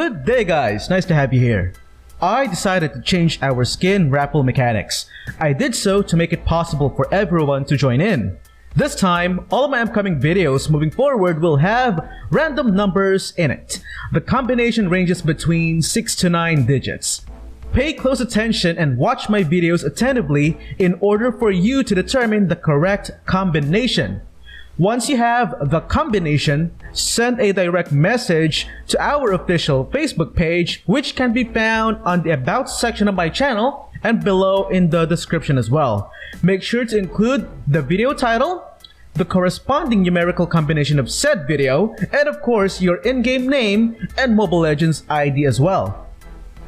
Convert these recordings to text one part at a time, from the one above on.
Good day guys, nice to have you here. I decided to change our skin raffle mechanics. I did so to make it possible for everyone to join in. This time, all of my upcoming videos moving forward will have random numbers in it. The combination ranges between 6 to 9 digits. Pay close attention and watch my videos attentively in order for you to determine the correct combination. Once you have the combination, send a direct message to our official Facebook page, which can be found on the About section of my channel and below in the description as well. Make sure to include the video title, the corresponding numerical combination of said video, and of course your in-game name and Mobile Legends ID as well.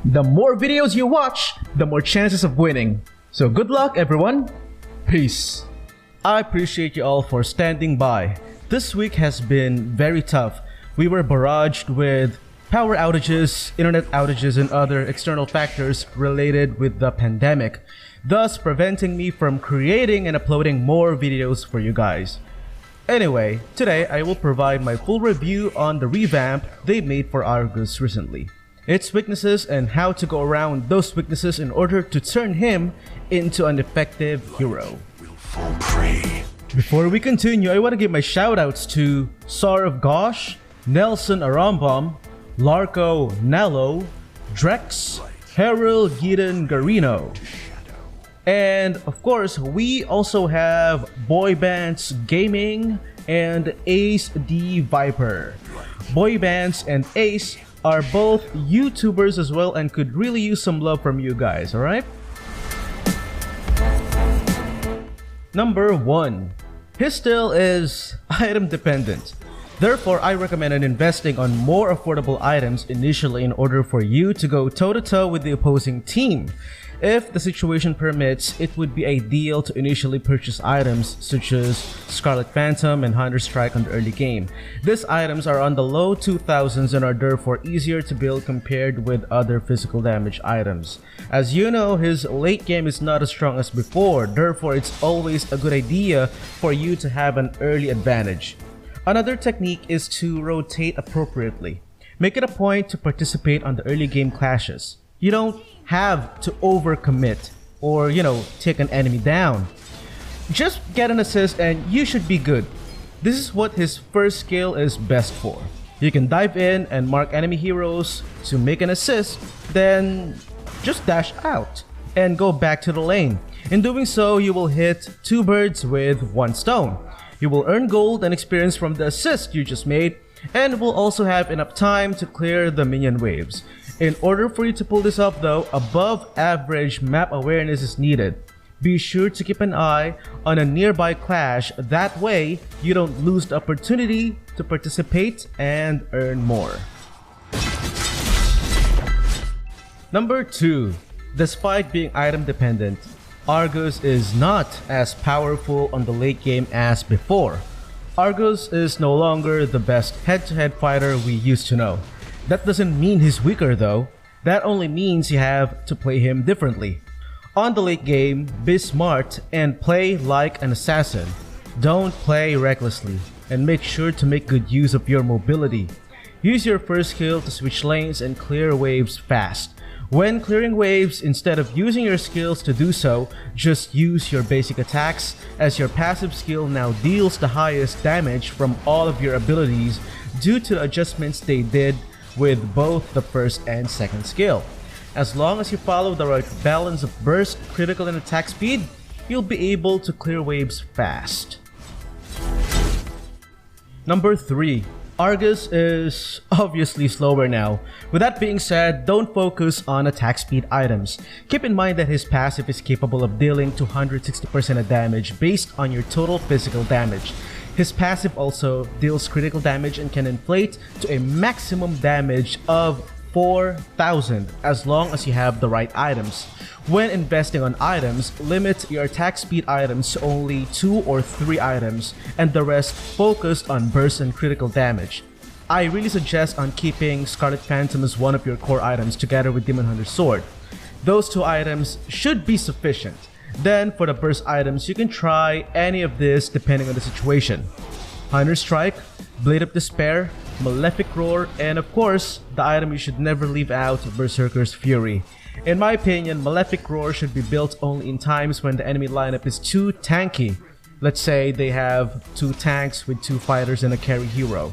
The more videos you watch, the more chances of winning. So good luck everyone. Peace. I appreciate you all for standing by. This week has been very tough. We were barraged with power outages, internet outages, and other external factors related with the pandemic, thus preventing me from creating and uploading more videos for you guys. Anyway, today I will provide my full review on the revamp they made for Argus recently, its weaknesses and how to go around those weaknesses in order to turn him into an effective hero. Before we continue, I want to give my shoutouts to Sar of Gosh, Nelson Arambam, Larko Nalo, Drex, Harold Gideon Garino. And of course, we also have Boy Bands Gaming and Ace D Viper. Boy Bands and Ace are both YouTubers as well and could really use some love from you guys, alright? Number 1. His skill is item dependent. Therefore, I recommend investing on more affordable items initially in order for you to go toe-to-toe with the opposing team. If the situation permits, it would be ideal to initially purchase items such as Scarlet Phantom and Hunter Strike on the early game. These items are on the low 2000s and are therefore easier to build compared with other physical damage items. As you know, his late game is not as strong as before, therefore it's always a good idea for you to have an early advantage. Another technique is to rotate appropriately. Make it a point to participate on the early game clashes. You don't have to overcommit or, take an enemy down. Just get an assist and you should be good. This is what his first skill is best for. You can dive in and mark enemy heroes to make an assist, then just dash out and go back to the lane. In doing so, you will hit 2 birds with 1 stone. You will earn gold and experience from the assist you just made, and will also have enough time to clear the minion waves. In order for you to pull this off though, above average map awareness is needed. Be sure to keep an eye on a nearby clash, that way you don't lose the opportunity to participate and earn more. Number 2. Despite being item dependent, Argus is not as powerful on the late game as before. Argus is no longer the best head-to-head fighter we used to know. That doesn't mean he's weaker though, that only means you have to play him differently. On the late game, be smart and play like an assassin. Don't play recklessly, and make sure to make good use of your mobility. Use your first skill to switch lanes and clear waves fast. When clearing waves, instead of using your skills to do so, just use your basic attacks, as your passive skill now deals the highest damage from all of your abilities due to the adjustments they did with both the first and second skill. As long as you follow the right balance of burst, critical, and attack speed, you'll be able to clear waves fast. Number 3. Argus is obviously slower now. With that being said, don't focus on attack speed items. Keep in mind that his passive is capable of dealing 260% of damage based on your total physical damage. His passive also deals critical damage and can inflate to a maximum damage of 4,000 as long as you have the right items. When investing on items, limit your attack speed items to only 2 or 3 items and the rest focused on burst and critical damage. I really suggest on keeping Scarlet Phantom as one of your core items together with Demon Hunter's Sword. Those 2 items should be sufficient. Then for the burst items, you can try any of this depending on the situation. Hunter Strike, Blade of Despair, Malefic Roar, and of course, the item you should never leave out, Berserker's Fury. In my opinion, Malefic Roar should be built only in times when the enemy lineup is too tanky. Let's say they have 2 tanks with 2 fighters and a carry hero.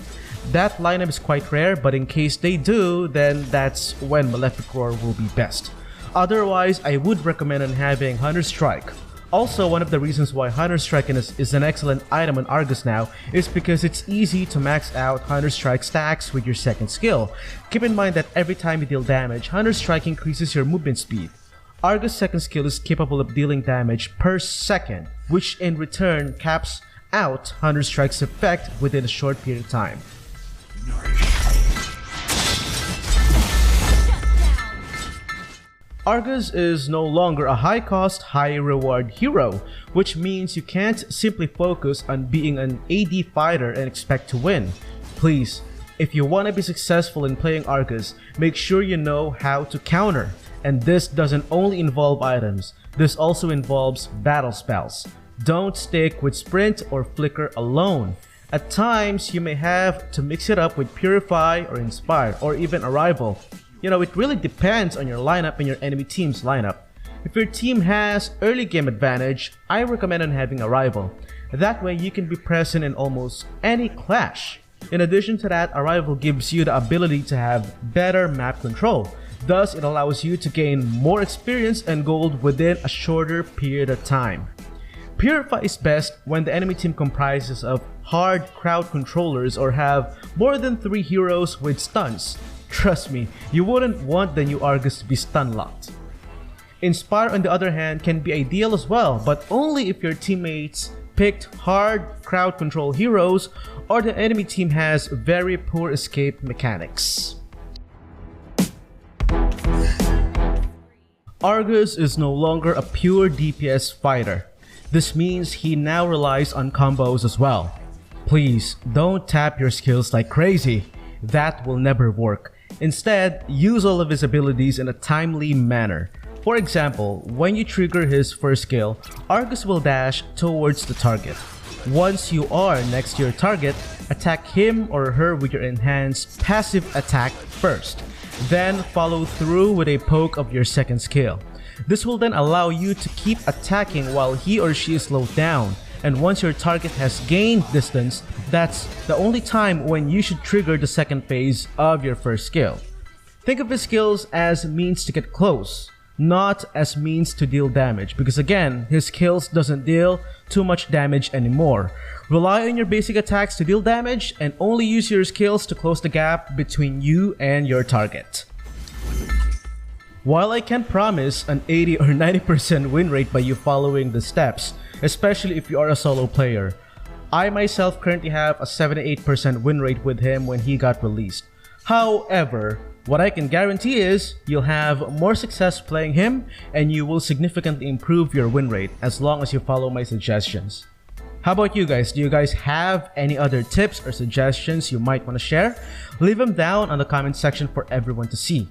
That lineup is quite rare, but in case they do, then that's when Malefic Roar will be best. Otherwise, I would recommend on having Hunter Strike. Also, one of the reasons why Hunter Strike is an excellent item on Argus now is because it's easy to max out Hunter Strike stacks with your second skill. Keep in mind that every time you deal damage, Hunter Strike increases your movement speed. Argus' second skill is capable of dealing damage per second, which in return caps out Hunter Strike's effect within a short period of time. Argus is no longer a high-cost, high-reward hero, which means you can't simply focus on being an AD fighter and expect to win. Please, if you want to be successful in playing Argus, make sure you know how to counter. And this doesn't only involve items, this also involves battle spells. Don't stick with Sprint or Flicker alone. At times, you may have to mix it up with Purify or Inspire or even Arrival. You know, it really depends on your lineup and your enemy team's lineup. If your team has early game advantage, I recommend on having Arrival. That way you can be present in almost any clash. In addition to that, Arrival gives you the ability to have better map control. Thus, it allows you to gain more experience and gold within a shorter period of time. Purify is best when the enemy team comprises of hard crowd controllers or have more than 3 heroes with stuns. Trust me, you wouldn't want the new Argus to be stun locked. Inspire on the other hand can be ideal as well, but only if your teammates picked hard crowd control heroes or the enemy team has very poor escape mechanics. Argus is no longer a pure DPS fighter. This means he now relies on combos as well. Please don't tap your skills like crazy. That will never work. Instead, use all of his abilities in a timely manner. For example, when you trigger his first skill, Argus will dash towards the target. Once you are next to your target, attack him or her with your enhanced passive attack first. Then follow through with a poke of your second skill. This will then allow you to keep attacking while he or she is slowed down. And once your target has gained distance, that's the only time when you should trigger the second phase of your first skill. Think of his skills as means to get close, not as means to deal damage, because again, his skills doesn't deal too much damage anymore. Rely on your basic attacks to deal damage and only use your skills to close the gap between you and your target. While I can't promise an 80 or 90% win rate by you following the steps, especially if you are a solo player, I myself currently have a 78% win rate with him when he got released. However, what I can guarantee is you'll have more success playing him and you will significantly improve your win rate as long as you follow my suggestions. How about you guys? Do you guys have any other tips or suggestions you might want to share? Leave them down on the comment section for everyone to see.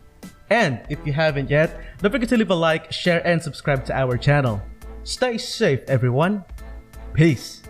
And if you haven't yet, don't forget to leave a like, share, and subscribe to our channel. Stay safe, everyone. Peace.